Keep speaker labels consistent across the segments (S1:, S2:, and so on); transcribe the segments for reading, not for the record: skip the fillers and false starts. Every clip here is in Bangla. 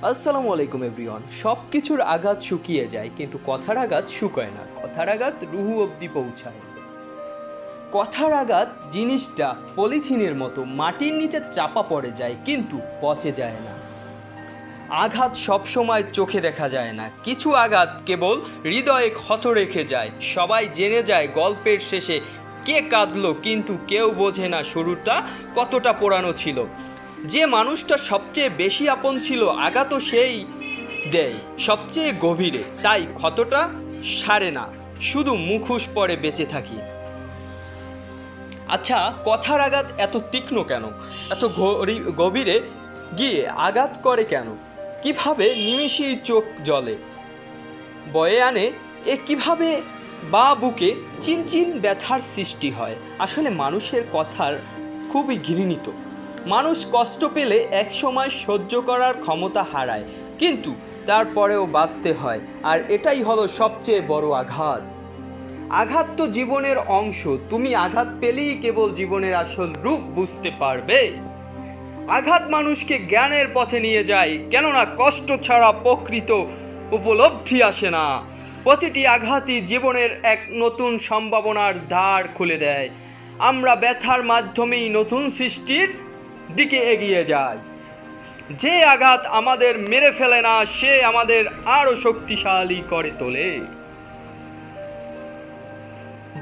S1: আসসালামু আলাইকুম এভরিওয়ান। সব কিছুর আঘাত শুকিয়ে যায়, কিন্তু কথার আঘাত শুকায় না। কথার আঘাত রুহু অবধি পৌঁছায়। কথার আঘাত জিনিসটা পলিথিনের মতো মাটির নিচে চাপা পড়ে যায়, কিন্তু পচে যায় না। আঘাত সবসময় চোখে দেখা যায় না, কিছু আঘাত কেবল হৃদয়ে ক্ষত রেখে যায়। সবাই জেনে যায় গল্পের শেষে কে কাঁদলো, কিন্তু কেউ বোঝে না শুরুটা কতটা পুরানো ছিল। যে মানুষটা সবচেয়ে বেশি আপন ছিল, আঘাতও সেই দেয় সবচেয়ে গভীরে। তাই ক্ষতটা সারে না, শুধু মুখোশ পরে বেঁচে থাকি। আচ্ছা, কথার আঘাত এত তীক্ষ্ণ কেন? এত গভীরে গিয়ে আঘাত করে কেন? কিভাবে নিমিষেই চোখ জ্বলে বয়ে আনে? কিভাবে বা বুকে চিনচিন ব্যথার সৃষ্টি হয়? আসলে মানুষের কথার খুবই ঘৃণিত। মানুষ কষ্ট পেলে একসময় সহ্য করার ক্ষমতা হারায়, কিন্তু তারপরেও বাঁচতে হয়। আর এটাই হলো সবচেয়ে বড় আঘাত। আঘাত তো জীবনের অংশ। তুমি আঘাত পেলেই কেবল জীবনের আসল রূপ বুঝতে পারবে। আঘাত মানুষকে জ্ঞানের পথে নিয়ে যায়, কেননা কষ্ট ছাড়া প্রকৃত উপলব্ধি আসে না। প্রতিটি আঘাতই জীবনের এক নতুন সম্ভাবনার দ্বার খুলে দেয়। আমরা ব্যথার মাধ্যমেই নতুন সৃষ্টির দিকে এগিয়ে যাই। যে আঘাত আমাদের মেরে ফেলে না, সে আমাদের আরও শক্তিশালী করে তোলে।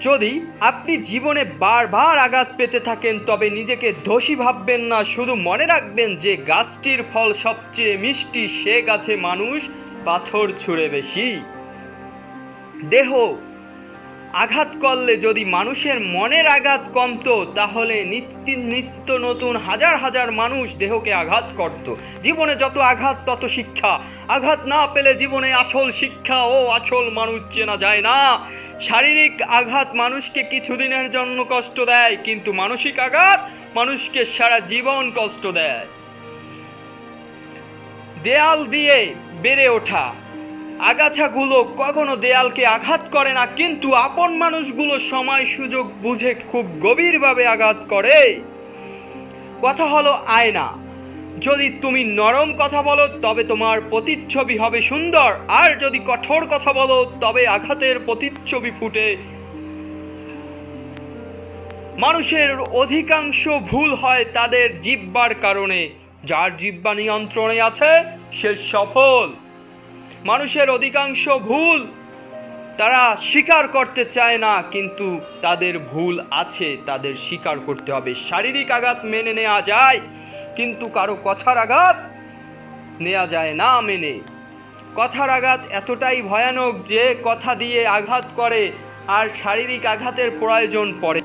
S1: যদি আপনি জীবনে বারবার আঘাত পেতে থাকেন, তবে নিজেকে দোষী ভাববেন না। শুধু মনে রাখবেন যে গাছটির ফল সবচেয়ে মিষ্টি, সে গাছে মানুষ পাথর ছুঁড়ে বেশি। দেহ আঘাত করলে যদি মানুষের মনের আঘাত কমতো, তাহলে নিত্য নতুন হাজার হাজার মানুষ দেহকে আঘাত করত। জীবনে যত আঘাত তত শিক্ষা। আঘাত না পেলে জীবনে আসল শিক্ষা ও আসল মানুষ চেনা যায় না। শারীরিক আঘাত মানুষকে কিছুদিনের জন্য কষ্ট দেয়, কিন্তু মানসিক আঘাত মানুষকে সারা জীবন কষ্ট দেয়। দেয়াল দিয়ে বেড়ে ওঠা আগাছাগুলো কখনো দেয়ালকে আঘাত করে না, কিন্তু আপন মানুষগুলো সময় সুযোগ বুঝে খুব গভীরভাবে আঘাত করে। কথা হলো আয়না। যদি তুমি নরম কথা বলো, তবে তোমার প্রতিচ্ছবি হবে সুন্দর। আর যদি কঠোর কথা বলো, তবে আঘাতের প্রতিচ্ছবি ফুটে। মানুষের অধিকাংশ ভুল হয় তাদের জিহ্বার কারণে। যার জিহ্বা নিয়ন্ত্রণে আছে সে সফল। মানুষের অধিকাংশ ভুল তারা স্বীকার করতে চায় না, কিন্তু তাদের ভুল আছে, তাদের স্বীকার করতে হবে। শারীরিক আঘাত মেনে নেওয়া যায়, কিন্তু কারো কথার আঘাত নেওয়া যায় না মেনে। কথার আঘাত এতটাই ভয়ানক যে কথা দিয়ে আঘাত করে আর শারীরিক আঘাতের প্রয়োজন পড়ে।